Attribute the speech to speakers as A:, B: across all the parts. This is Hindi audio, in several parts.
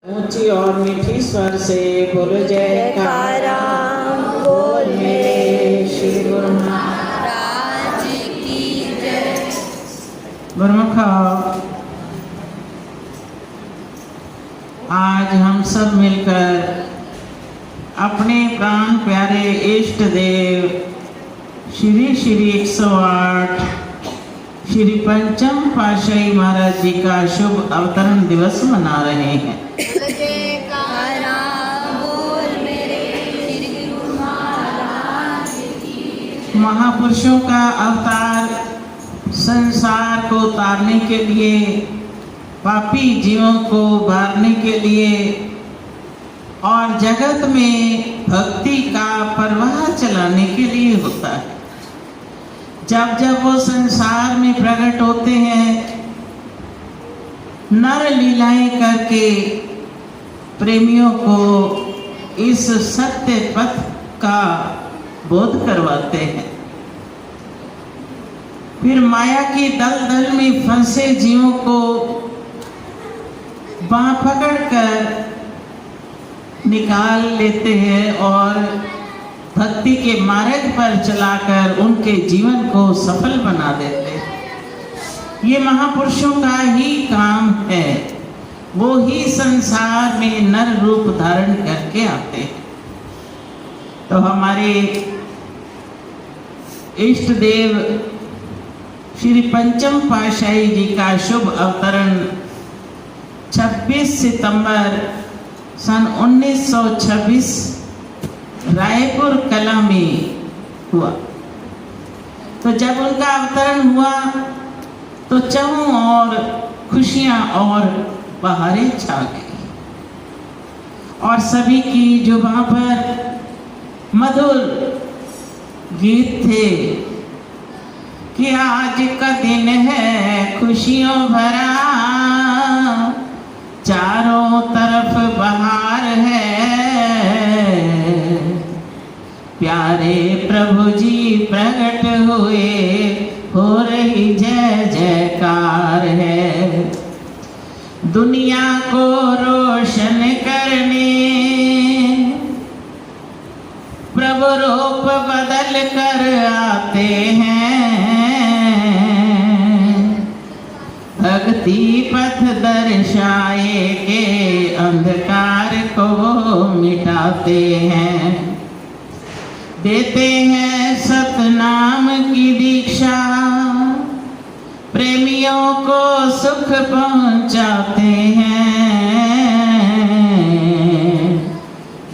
A: ऊंची और मीठी स्वर से बोलो जयकारा। बोल मेरे श्री गुरु
B: महाराज की जय।
A: गुरुमुख, आज हम सब मिलकर अपने प्राण प्यारे इष्ट देव श्री श्री 108 श्री पंचम पातशाही महाराज जी का शुभ अवतरण दिवस मना रहे हैं।
B: जयकारा बोल मेरे श्री गुरु महाराज की।
A: महापुरुषों का अवतार संसार को तारने के लिए, पापी जीवों को उबारने के लिए और जगत में भक्ति का प्रवाह चलाने के लिए होता है। जब जब वो संसार में प्रकट होते हैं, नर लीलाएं करके प्रेमियों को इस सत्य पथ का बोध करवाते हैं। फिर माया की दलदल में फंसे जीवों को बांह पकड़कर निकाल लेते हैं और भक्ति के मार्ग पर चलाकर उनके जीवन को सफल बना देते हैं। ये महापुरुषों का ही काम है। वो ही संसार में नर रूप धारण करके आते हैं। तो हमारे इष्ट देव श्री पंचम पातशाही जी का शुभ अवतरण 26 सितंबर सन 1926 रायपुर कला में हुआ। तो जब उनका अवतरण हुआ तो चारों ओर खुशियां और बहारें छा गई और सभी की जुबां पर मधुर गीत थे कि आज का दिन है खुशियों भरा, चारों तरफ बहार है, प्यारे प्रभु जी प्रकट हुए, हो रही जय जयकार है। दुनिया को रोशन करने प्रभु रूप बदल कर आते हैं, भक्ति पथ दर्शाए के अंधकार को मिटाते हैं, देते हैं सतनाम की दीक्षा, प्रेमियों को सुख पहुंचाते हैं।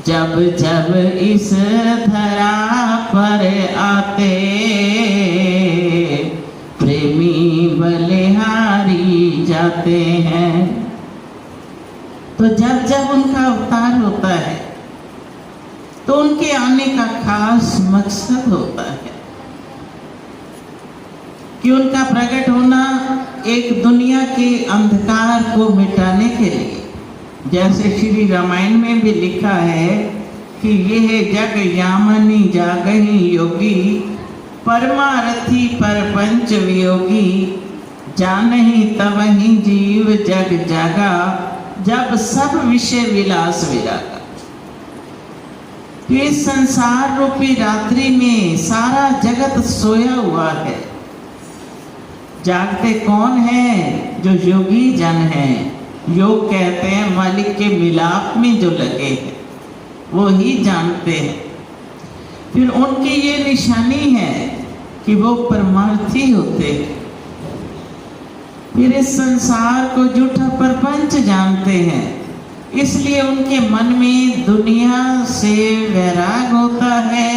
A: जब जब इस धरा पर आते, प्रेमी बलिहारी जाते हैं। तो जब जब उनका अवतार होता है तो उनके आने का खास मकसद होता है कि उनका प्रकट होना एक दुनिया के अंधकार को मिटाने के लिए, जैसे श्री रामायण में भी लिखा है कि यह जग यामनी जागही योगी, परमारथी परपंच वियोगी, जानही तबहि जीव जग जागा, जब सब विषय विलास विरागा। इस संसार रूपी रात्रि में सारा जगत सोया हुआ है। जागते कौन है? जो योगी जन हैं। योग कहते हैं मालिक के मिलाप में जो लगे हैं, वो ही जानते हैं। फिर उनकी ये निशानी है कि वो परमार्थी होते हैं। फिर इस संसार को झूठा प्रपंच जानते हैं, इसलिए उनके मन में दुनिया से वैराग होता है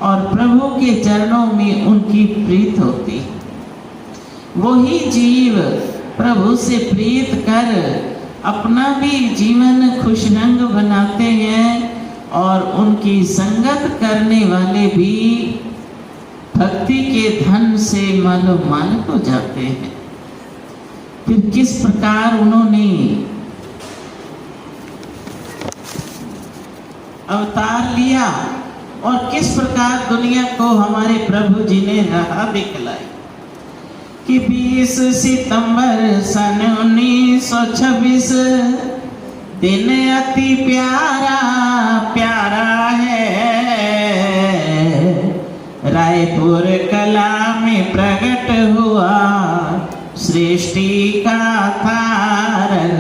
A: और प्रभु के चरणों में उनकी प्रीत होती है। वही जीव प्रभु से प्रीत कर अपना भी जीवन खुशरंग बनाते हैं और उनकी संगत करने वाले भी भक्ति के धन से मालोमाल हो जाते हैं। फिर किस प्रकार उन्होंने अवतार लिया और किस प्रकार दुनिया को हमारे प्रभु जी ने राह दिखलाई कि 20 सितंबर सन 1926 दिन अति प्यारा प्यारा है, रायपुर कला में प्रकट हुआ सृष्टि का तारनहारा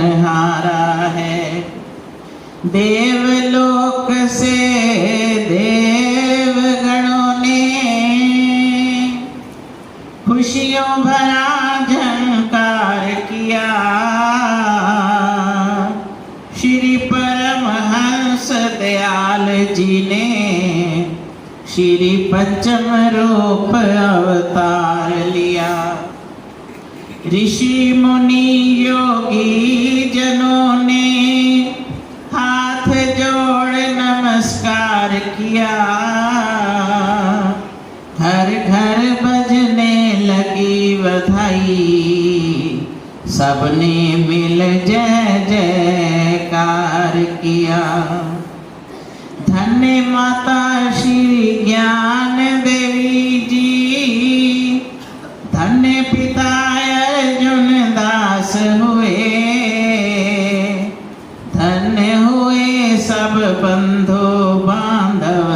A: है। देवलोक से देवगणों ने खुशियों भरा झंकार किया, श्री परमहंस दयाल जी ने श्री पंचम रूप अवतार लिया। ऋषि मुनि योगी जनों ने हाथ जोड़ नमस्कार किया, घर घर बजने लगी बधाई, सबने मिल जय जयकार किया। धन्य माता श्री ज्ञान देवी जी, धन्य पिता अर्जुन दास हुए, धन्य हुए सब बंधु बांधव,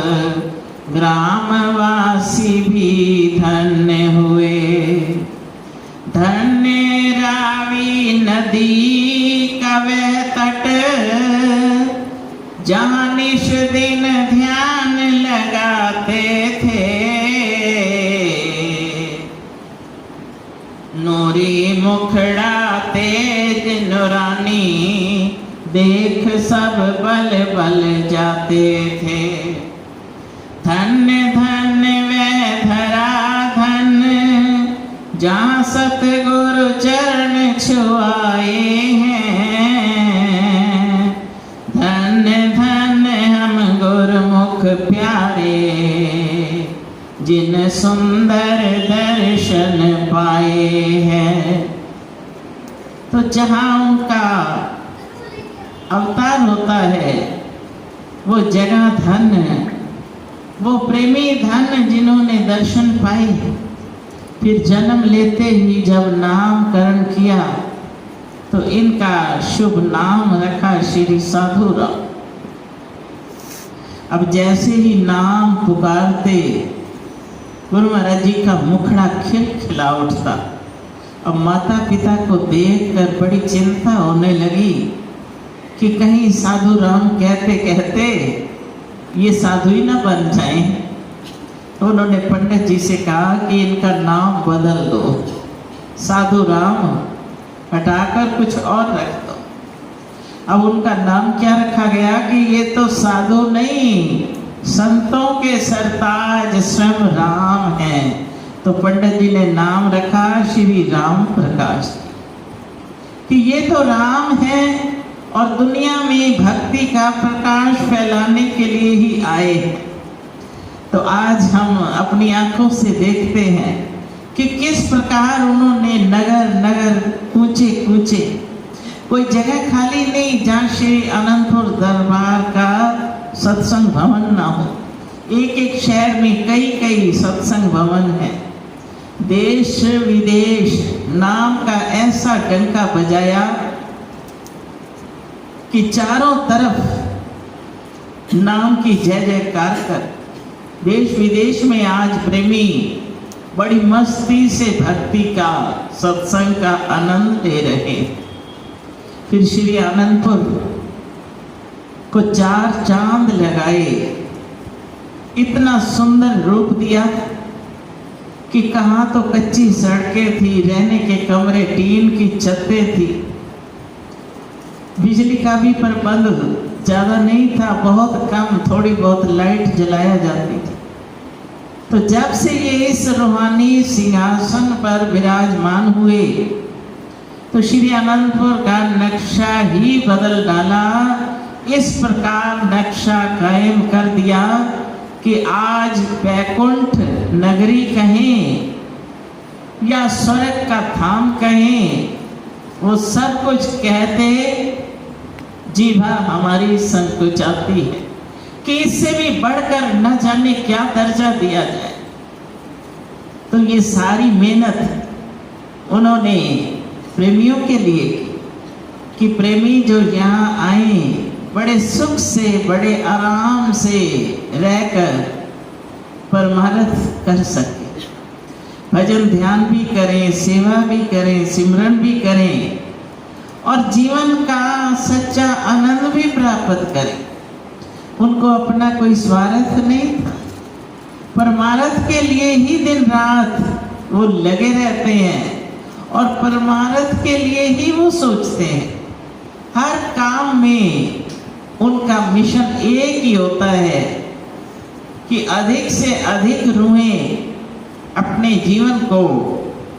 A: ग्रामवासी भी धन्य हुए। धन्य रावी नदी का वह तट, जहाँ निश दिन ध्यान लगाते थे, नूरी मुखड़ा तेज नुरानी, देख सब बल बल जाते थे। धन्य धन्य वह धरा धन्य, जहाँ सतगुरु चरण छुआए हैं। धन्य धन्य हम गुरुमुख प्यारे, जिन सुंदर दर्शन पाए हैं। तो जहाँ उनका अवतार होता है वो जगह धन्य, वो प्रेमी धन्य जिन्होंने दर्शन पाए। फिर जन्म लेते ही जब नामकरण किया तो इनका शुभ नाम रखा श्री साधुराम। अब जैसे ही नाम पुकारते गुरु महाराज जी का मुखड़ा खिलखिला उठता। अब माता पिता को देखकर बड़ी चिंता होने लगी कि कहीं साधुराम कहते कहते ये साधु ही ना बन जाएं। तो उन्होंने पंडित जी से कहा कि इनका नाम बदल दो, साधुराम हटाकर कुछ और रख दो। अब उनका नाम क्या रखा गया कि ये तो साधु नहीं, संतों के सरताज स्वयं राम हैं। तो पंडित जी ने नाम रखा श्री राम प्रकाश, कि ये तो राम है और दुनिया में भक्ति का प्रकाश फैलाने के लिए ही आए हैं। तो आज हम अपनी आंखों से देखते हैं कि किस प्रकार उन्होंने नगर नगर कूचे कूचे, कोई जगह खाली नहीं जहाँ श्री अनंतपुर दरबार का सत्संग भवन ना हो। एक एक शहर में कई कई सत्संग भवन है। देश विदेश नाम का ऐसा डंका बजाया कि चारों तरफ नाम की जय जयकार कर देश विदेश में आज प्रेमी बड़ी मस्ती से भक्ति का सत्संग का आनंद ले रहे। फिर श्री अनंतपुर को 4 चांद लगाए, इतना सुंदर रूप दिया कि कहाँ तो कच्ची सड़कें थी, रहने के कमरे टीन की छतें थी, बिजली का भी प्रबंध ज़्यादा नहीं था, बहुत कम थोड़ी बहुत लाइट जलाया जाती थी। तो जब से ये इस रूहानी सिंहासन पर विराजमान हुए तो श्री अनंतपुर का नक्शा ही बदल डाला। इस प्रकार नक्शा कायम कर दिया कि आज वैकुंठ नगरी कहें या स्वर्ग का धाम कहें, वो सब कुछ कहते जीभा हमारी संकुचाती है कि इससे भी बढ़कर न जाने क्या दर्जा दिया जाए। तो ये सारी मेहनत उन्होंने प्रेमियों के लिए की। कि प्रेमी जो यहाँ आए बड़े सुख से, बड़े आराम से रहकर परमार्थ कर सके, भजन ध्यान भी करें, सेवा भी करें, सिमरन भी करें और जीवन का सच्चा आनंद भी प्राप्त करें। उनको अपना कोई स्वार्थ नहीं था, परमार्थ के लिए ही दिन रात वो लगे रहते हैं और परमार्थ के लिए ही वो सोचते हैं। हर काम में उनका मिशन एक ही होता है कि अधिक से अधिक रूहें अपने जीवन को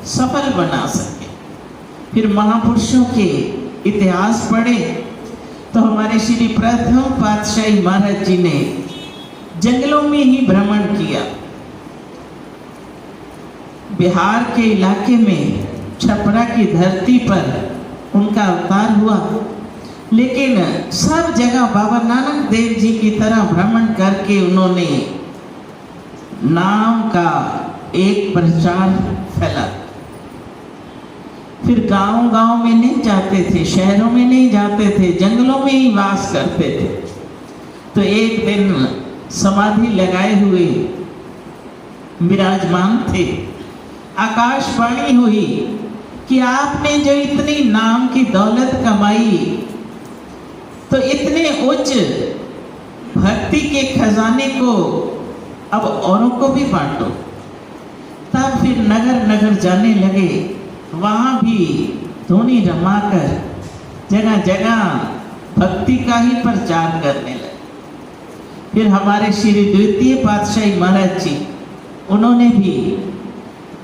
A: सफल बना सके। फिर महापुरुषों के इतिहास पढ़े तो हमारे श्री प्रथम पातशाही महाराज जी ने जंगलों में ही भ्रमण किया। बिहार के इलाके में छपरा की धरती पर उनका अवतार हुआ, लेकिन सब जगह बाबा नानक देव जी की तरह भ्रमण करके उन्होंने नाम का एक प्रचार फैला। फिर गांव-गांव में नहीं जाते थे, शहरों में नहीं जाते थे, जंगलों में ही वास करते थे। तो एक दिन समाधि लगाए हुए विराजमान थे, आकाशवाणी हुई कि आपने जो इतनी नाम की दौलत कमाई तो इतने उच्च भक्ति के खजाने को अब औरों को भी बांटो। तब फिर नगर नगर जाने लगे, वहाँ भी ध्वनि रमाकर जगह जगह भक्ति का ही प्रचार करने लगे। फिर हमारे श्री द्वितीय पातशाही महाराज जी, उन्होंने भी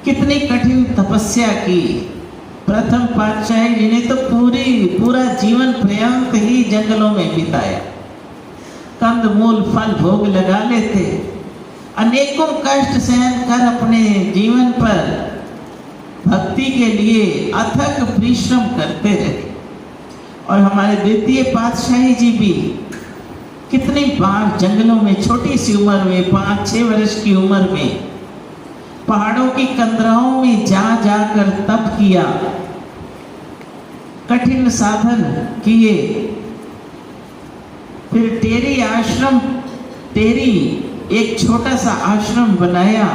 A: कितनी कठिन तपस्या की। प्रथम पातशाही जी ने तो पूरा जीवन पर्यंत ही जंगलों में बिताया, कंद मूल फल भोग लगा लेते, अनेकों कष्ट सहन कर अपने जीवन पर भक्ति के लिए अथक परिश्रम करते रहे। और हमारे द्वितीय पातशाही जी भी कितनी बार जंगलों में छोटी सी उम्र में 5-6 वर्ष की उम्र में पहाड़ों की कंदराओं में जा जाकर तप किया, कठिन साधन किए। फिर टेरी आश्रम, टेरी एक छोटा सा आश्रम बनाया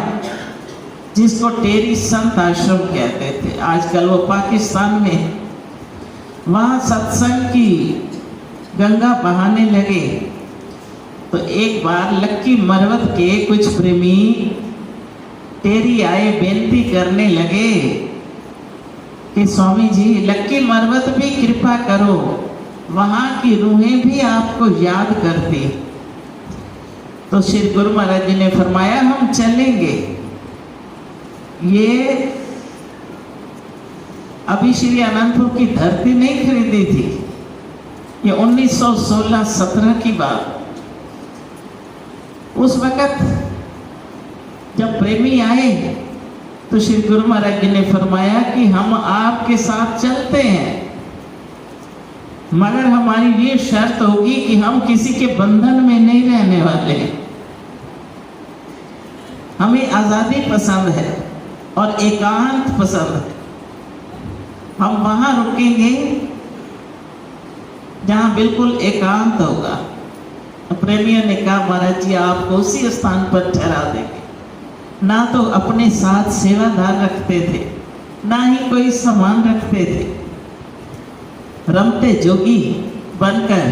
A: जिसको टेरी संत आश्रम कहते थे। आजकल वो पाकिस्तान में, वहाँ सत्संग की गंगा बहाने लगे। तो एक बार लक्की मरवत के कुछ प्रेमी टेरी आए, बेनती करने लगे कि स्वामी जी लक्की मरवत भी कृपा करो, वहाँ की रूहें भी आपको याद करती। तो श्री गुरु महाराज जी ने फरमाया हम चलेंगे। ये अभी श्री अनंतपुर की धरती नहीं खरीदी थी, ये 1916-17 की बात। उस वक़्त जब प्रेमी आए तो श्री गुरु महाराज जी ने फरमाया कि हम आपके साथ चलते हैं, मगर हमारी ये शर्त होगी कि हम किसी के बंधन में नहीं रहने वाले। हमें आज़ादी पसंद है और एकांत पसंद है। हम वहाँ रुकेंगे जहाँ बिल्कुल एकांत होगा। प्रेमियों ने कहा महाराज जी आपको उसी स्थान पर ठहरा देंगे। ना तो अपने साथ सेवादार रखते थे, ना ही कोई सामान रखते थे, रमते जोगी बनकर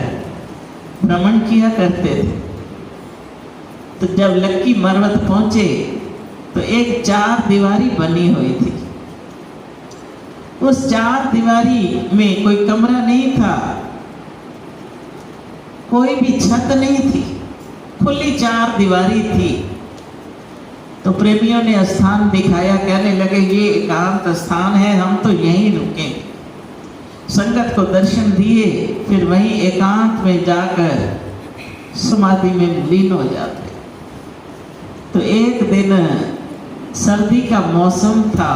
A: भ्रमण किया करते थे। तो जब लक्की मरवत पहुंचे तो एक 4 दीवारी बनी हुई थी। उस 4 दीवारी में कोई कमरा नहीं था, कोई भी छत नहीं थी, खुली 4 दीवारी थी। तो प्रेमियों ने स्थान दिखाया, कहने लगे ये एकांत स्थान है, हम तो यहीं रुकेंगे। संगत को दर्शन दिए, फिर वहीं एकांत में जाकर समाधि में लीन हो जाते। तो एक दिन सर्दी का मौसम था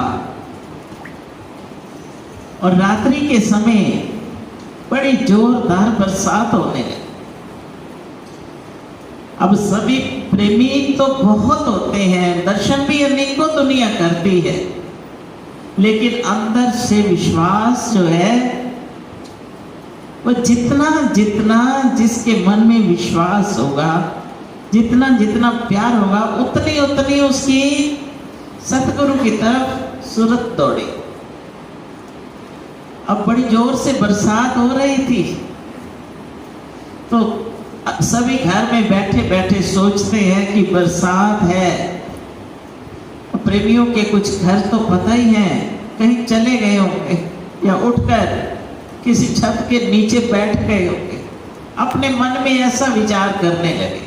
A: और रात्रि के समय बड़ी जोरदार बरसात होने लगी। अब सभी प्रेमी तो बहुत होते हैं, दर्शन भी अनेकों दुनिया करती है, लेकिन अंदर से विश्वास जो है वो जितना जितना जिसके मन में विश्वास होगा, जितना जितना प्यार होगा, उतनी उतनी उसकी सतगुरु की तरफ सूरत दौड़ी। अब बड़ी जोर से बरसात हो रही थी, तो सभी घर में बैठे बैठे सोचते हैं कि बरसात है। प्रेमियों के कुछ घर तो पता ही है, कहीं चले गए होंगे या उठकर किसी छत के नीचे बैठ गए होंगे, अपने मन में ऐसा विचार करने लगे।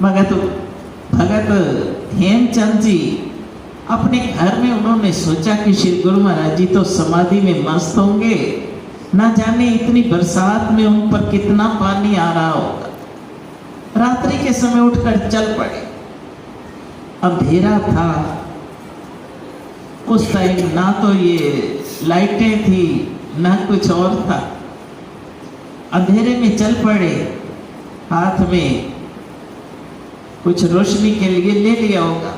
A: भगत हेमचंद जी अपने घर में उन्होंने सोचा कि श्री गुरु महाराज जी तो समाधि में मस्त होंगे, ना जाने इतनी बरसात में उन पर कितना पानी आ रहा होगा। रात्रि के समय उठकर चल पड़े। अंधेरा था उस टाइम, ना तो ये लाइटें थी ना कुछ और था। अंधेरे में चल पड़े, हाथ में कुछ रोशनी के लिए ले लिया होगा।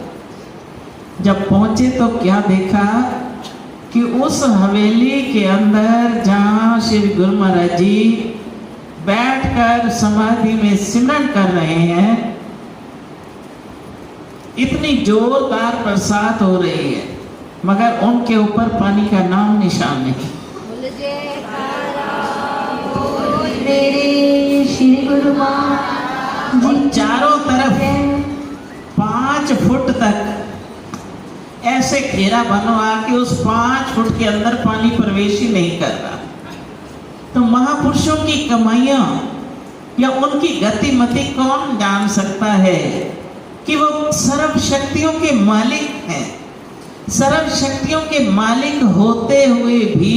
A: जब पहुंचे तो क्या देखा कि उस हवेली के अंदर जहां श्री गुरु महाराज जी बैठकर समाधि में सिमरन कर रहे हैं, इतनी जोरदार बरसात हो रही है, मगर उनके ऊपर पानी का नाम निशान नहीं।
B: मेरे श्री गुरु महाराज
A: और चारों तरफ 5 फुट तक ऐसे घेरा बनवा कि उस 5 फुट के अंदर पानी प्रवेश ही नहीं कर रहा। तो महापुरुषों की कमाइयां या उनकी गतिमति कौन जान सकता है कि वो सर्व शक्तियों के मालिक हैं। सर्व शक्तियों के मालिक होते हुए भी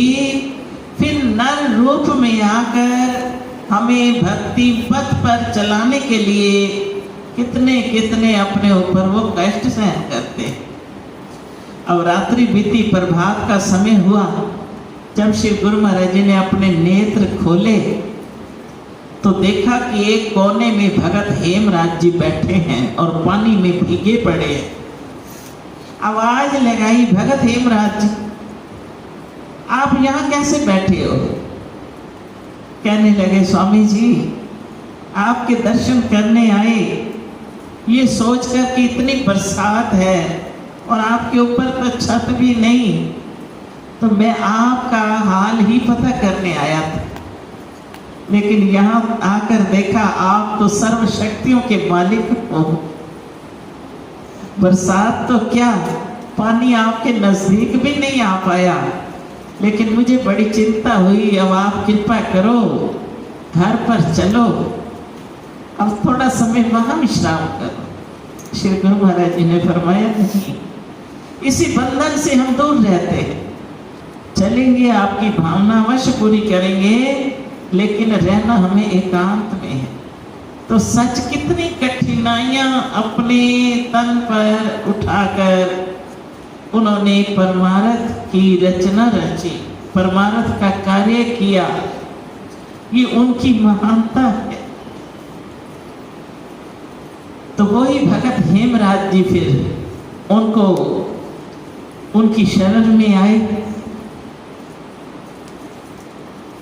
A: फिर नर रूप में आकर हमें भक्ति पथ पर चलाने के लिए कितने कितने अपने ऊपर वो कष्ट सहन करते हैं। अब रात्रि बीती, प्रभात का समय हुआ। जब श्री गुरु महाराज जी ने अपने नेत्र खोले तो देखा कि एक कोने में भगत हेमराज जी बैठे हैं और पानी में भीगे पड़े हैं। आवाज लगाई, भगत हेमराज जी आप यहाँ कैसे बैठे हो? कहने लगे, स्वामी जी आपके दर्शन करने आए, ये सोचकर कि इतनी बरसात है और आपके ऊपर तो छत भी नहीं, तो मैं आपका हाल ही पता करने आया था। लेकिन यहाँ आकर देखा आप तो सर्व शक्तियों के मालिक हो। बरसात तो क्या, पानी आपके नजदीक भी नहीं आ पाया, लेकिन मुझे बड़ी चिंता हुई। अब आप कृपा करो, घर पर चलो, अब थोड़ा समय वहां विश्राम करो। श्री गुरु महाराज जी ने फरमाया, नहीं, इसी बंधन से हम दूर रहते हैं। चलेंगे, आपकी भावना अवश्य पूरी करेंगे, लेकिन रहना हमें एकांत में है। तो सच कितनी कठिनाइयां अपने तन पर उठाकर उन्होंने परमार्थ की रचना रची, परमार्थ का कार्य किया। ये उनकी महानता है। तो वही भगत हेमराज जी फिर उनको उनकी शरण में आए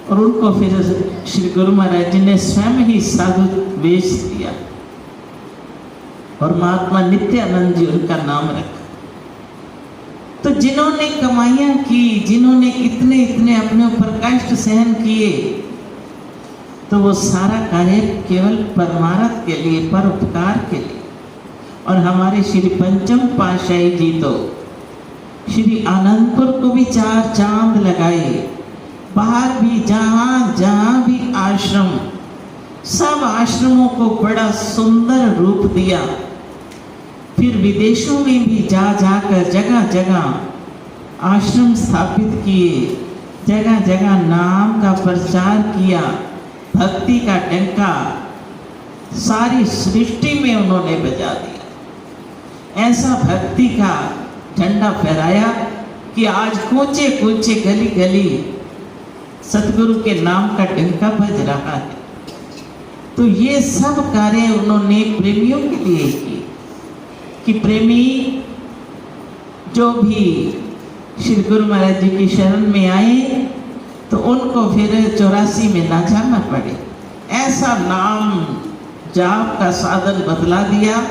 A: और उनको फिर श्री गुरु महाराज जी ने स्वयं ही साधु वेश दिया और महात्मा नित्यानंद जी उनका नाम रखा। तो जिन्होंने कमाइयां की, जिन्होंने इतने इतने अपने ऊपर कष्ट सहन किए, तो वो सारा कार्य केवल परमार्थ के लिए, परोपकार के लिए। और हमारे श्री पंचम पातशाही जी तो श्री आनंदपुर को भी 4 चांद लगाए, बाहर भी जहाँ जहाँ भी आश्रम, सब आश्रमों को बड़ा सुंदर रूप दिया। फिर विदेशों में भी जा जाकर जगह जगह आश्रम स्थापित किए, जगह जगह नाम का प्रचार किया, भक्ति का डंका सारी सृष्टि में उन्होंने बजा दिया। ऐसा भक्ति का झंडा फहराया कि आज कूचे कूचे गली गली सतगुरु के नाम का डंका बज रहा है। तो ये सब कार्य उन्होंने प्रेमियों के लिए किए कि प्रेमी जो भी श्री गुरु महाराज जी की शरण में आए तो उनको फिर 84 में ना जाना पड़े, ऐसा नाम जाप का साधन बदला दिया,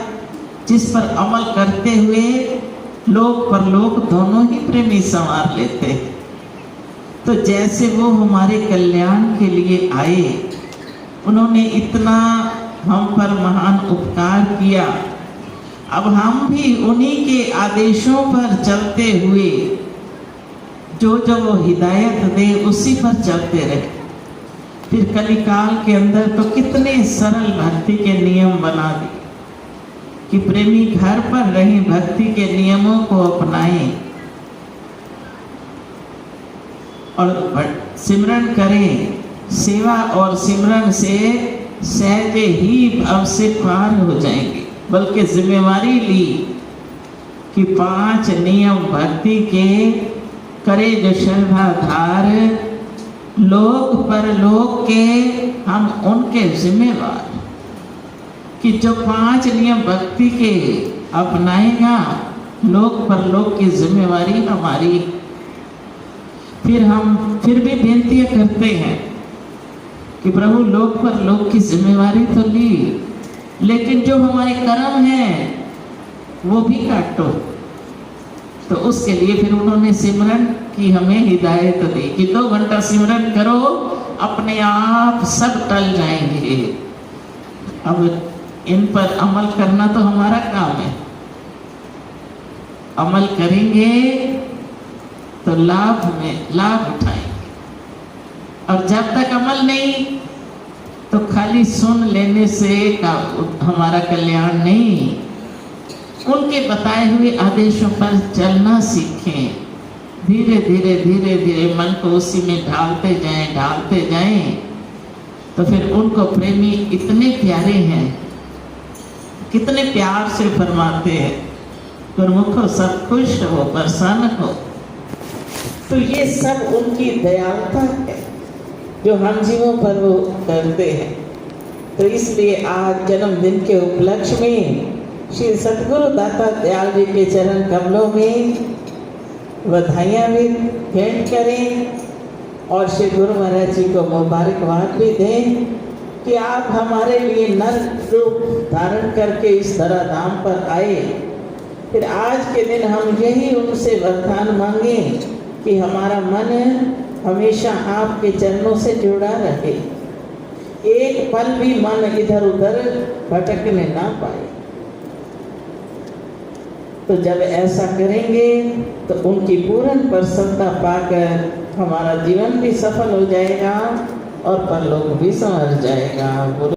A: जिस पर अमल करते हुए लोक परलोक दोनों ही प्रेमी संवार लेते हैं। तो जैसे वो हमारे कल्याण के लिए आए, उन्होंने इतना हम पर महान उपकार किया, अब हम भी उन्हीं के आदेशों पर चलते हुए जो जो वो हिदायत दे उसी पर चलते रहे। फिर कलिकाल के अंदर तो कितने सरल भक्ति के नियम बना दिए कि प्रेमी घर पर रही भक्ति के नियमों को अपनाएं और सिमरन करें। सेवा और सिमरन से सहजे ही अब से पार हो जाएंगे। बल्कि जिम्मेवारी ली कि 5 नियम भक्ति के करे जो शर्धाधार, लोक परलोक के हम उनके जिम्मेवार। कि जो 5 नियम भक्ति के अपनाएगा, लोक परलोक की जिम्मेवारी हमारी। फिर हम फिर भी बेनती करते हैं कि प्रभु लोक परलोक की जिम्मेवारी तो ली, लेकिन जो हमारे कर्म हैं वो भी काटो। तो उसके लिए फिर उन्होंने सिमरन की हमें हिदायत दी कि 2 घंटा सिमरन करो, अपने आप सब टल जाएंगे। अब इन पर अमल करना तो हमारा काम है। अमल करेंगे तो लाभ उठाएंगे, और जब तक अमल नहीं तो खाली सुन लेने से हमारा कल्याण नहीं। उनके बताए हुए आदेशों पर चलना सीखें। धीरे धीरे मन को उसी में ढालते जाएं। तो फिर उनको प्रेमी इतने प्यारे हैं, कितने प्यार से फरमाते हैं, गुरमुखो सब खुश हो, प्रसन्न हो। तो ये सब उनकी दयालुता है जो हम जीवों पर वो करते हैं। तो इसलिए आज जन्मदिन के उपलक्ष्य में श्री सतगुरु दाता दयाल जी के चरण कमलों में बधाइयाँ भी भेंट करें और श्री गुरु महाराज जी को मुबारकबाद भी दें कि आप हमारे लिए नर रूप धारण करके इस तरह धाम पर आए। फिर आज के दिन हम यही उनसे वरदान मांगें कि हमारा मन हमेशा आपके चरणों से जुड़ा रहे, एक पल भी मन इधर उधर भटकने ना पाए। तो जब ऐसा करेंगे तो उनकी पूर्ण प्रसन्नता पाकर हमारा जीवन भी सफल हो जाएगा और परलोक भी संवर जाएगा।